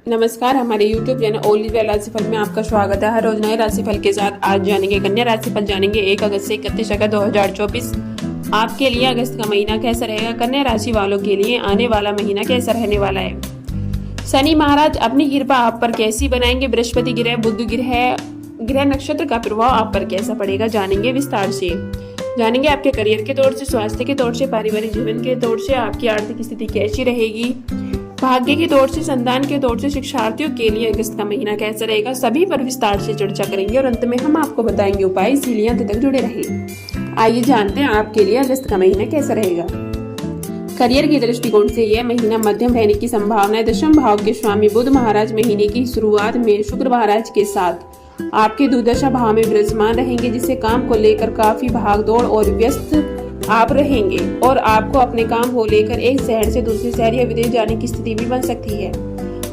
नमस्कार, हमारे YouTube channel only well राशिफल में आपका स्वागत है। हर रोज नए राशिफल के साथ आज जानेंगे कन्या राशिफल। जानेंगे 1 अगस्त से 31 अगस्त 2024 आपके लिए अगस्त का महीना कैसा रहेगा। कन्या राशि वालों के लिए आने वाला महीना कैसा रहने वाला है। शनि महाराज अपनी कृपा आप पर कैसी बनाएंगे। बृहस्पति ग्रह, बुध ग्रह नक्षत्र का प्रभाव आप पर कैसा पड़ेगा, जानेंगे विस्तार से। जानेंगे आपके करियर के तौर से, स्वास्थ्य के तौर से, पारिवारिक जीवन के तौर से आपकी आर्थिक स्थिति कैसी रहेगी। भाग्य के तौर से, संतान के तौर से, शिक्षार्थियों के लिए अगस्त का महीना कैसा रहेगा, सभी पर विस्तार से चर्चा करेंगे और अंत में हम आपको बताएंगे उपाय, इसीलिए अंत तक जुड़े रहें। आइए जानते हैं आपके लिए अगस्त का महीना कैसा रहेगा। करियर की दृष्टिकोण से यह महीना मध्यम रहने की संभावना है। दशम भाव के स्वामी बुध महाराज महीने की शुरुआत में शुक्र महाराज के साथ आपके दुर्दशा भाव में विराजमान रहेंगे, जिससे काम को लेकर काफी भागदौड़ और व्यस्त आप रहेंगे और आपको अपने काम को लेकर एक शहर से दूसरे शहर या विदेश जाने की स्थिति भी बन सकती है।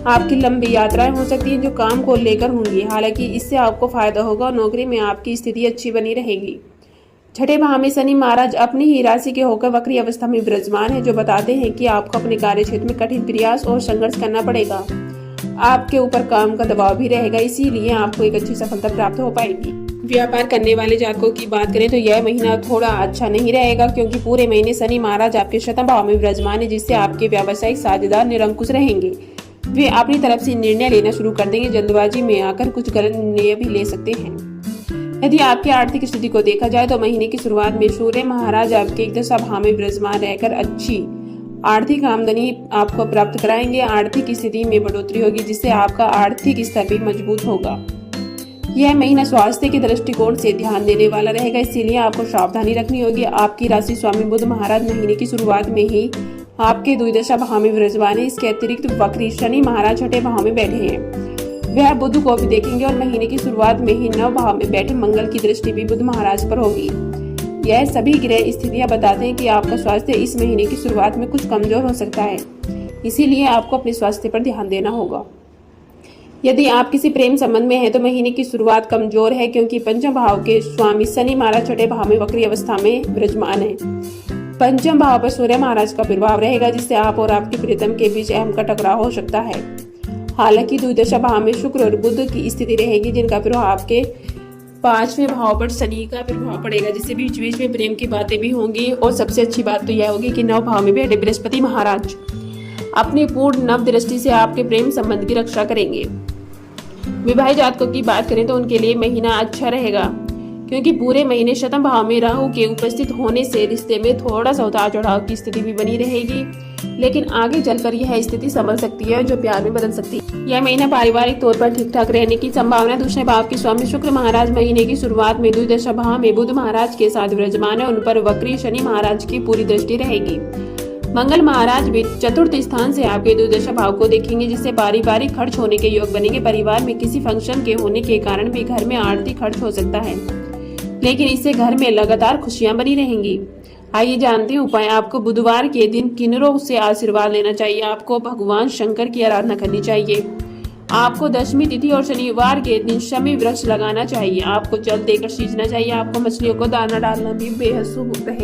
आपकी लंबी यात्राएं हो सकती हैं जो काम को लेकर होंगी, हालांकि इससे आपको फायदा होगा और नौकरी में आपकी स्थिति अच्छी बनी रहेगी। छठे भाव में शनि महाराज अपनी ही राशि के होकर वक्री अवस्था में विराजमान है, जो बताते हैं कि आपको अपने कार्य क्षेत्र में कठिन प्रयास और संघर्ष करना पड़ेगा। आपके ऊपर काम का दबाव भी रहेगा, इसीलिए आपको एक अच्छी सफलता प्राप्त हो पाएगी। व्यापार करने वाले जातकों की बात करें तो यह महीना थोड़ा अच्छा नहीं रहेगा, क्योंकि पूरे महीने शनि महाराज आपके शतम भाव में विराजमान है, जिससे आपके व्यावसायिक साझेदार निरंकुश रहेंगे। वे अपनी तरफ से निर्णय लेना शुरू कर देंगे, जल्दबाजी में आकर कुछ गलत निर्णय भी ले सकते हैं। यदि आपकी आर्थिक स्थिति को देखा जाए तो महीने की शुरुआत में सूर्य महाराज आपके एक दशा भाव में विराजमान रहकर अच्छी आर्थिक आमदनी आपको प्राप्त कराएंगे। आर्थिक स्थिति में बढ़ोतरी होगी, जिससे आपका आर्थिक स्तर भी मजबूत होगा। यह महीना स्वास्थ्य के दृष्टिकोण से ध्यान देने वाला रहेगा, इसीलिए आपको सावधानी रखनी होगी। आपकी राशि स्वामी बुध महाराज महीने की शुरुआत में ही आपके द्विदशा भाव में विराजमान है। इसके अतिरिक्त वक्री शनि महाराज छठे भाव में बैठे हैं, वह बुध को भी देखेंगे और महीने की शुरुआत में ही 9 भाव में बैठे मंगल की दृष्टि भी बुध महाराज पर होगी। यह सभी ग्रह स्थितियां बताते हैं कि आपका स्वास्थ्य इस महीने की शुरुआत में कुछ कमजोर हो सकता है, इसीलिए आपको अपने स्वास्थ्य पर ध्यान देना होगा। यदि आप किसी प्रेम संबंध में हैं तो महीने की शुरुआत कमजोर है, क्योंकि पंचम भाव के स्वामी शनि महाराज छठे भाव में वक्री अवस्था में विराजमान है। पंचम भाव पर सूर्य महाराज का प्रभाव रहेगा, जिससे आप और आपके प्रियतम के बीच अहम का टकराव हो सकता है। हालांकि द्विदशा भाव में शुक्र और बुध की स्थिति रहेगी, जिनका प्रभाव आपके 5वें भाव पर शनि का प्रभाव पड़ेगा, जिससे बीच बीच में प्रेम की बातें भी होंगी। और सबसे अच्छी बात तो यह होगी कि 9 भाव में बैठे बृहस्पति महाराज अपनी पूर्ण नव दृष्टि से आपके प्रेम संबंध की रक्षा करेंगे। विवाहित जातकों की बात करें तो उनके लिए महीना अच्छा रहेगा, क्योंकि पूरे महीने शतम भाव में राहु के उपस्थित होने से रिश्ते में थोड़ा सा उतार चढ़ाव की स्थिति भी बनी रहेगी, लेकिन आगे चलकर यह स्थिति संभल सकती है, जो प्यार में बदल सकती है। यह महीना पारिवारिक तौर पर ठीक ठाक रहने की संभावना। दूसरे भाव के स्वामी शुक्र महाराज महीने की शुरुआत में द्विदशा भाव में बुध महाराज के साथ विराजमान है, उन पर वक्री शनि महाराज की पूरी दृष्टि रहेगी। मंगल महाराज भी चतुर्थ स्थान से आपके द्विदशा भाव को देखेंगे, जिससे पारिवारिक खर्च होने के योग बनेंगे। परिवार में किसी फंक्शन के होने के कारण भी घर में आर्थिक खर्च हो सकता है, लेकिन इससे घर में लगातार खुशियां बनी रहेंगी। आइए जानते हैं उपाय। आपको बुधवार के दिन किन्नरों से आशीर्वाद लेना चाहिए। आपको भगवान शंकर की आराधना करनी चाहिए। आपको दशमी तिथि और शनिवार के दिन शमी वृक्ष लगाना चाहिए। आपको जल देकर सींचना चाहिए। आपको मछलियों को दाना डालना भी बेहद शुभ रहेगा।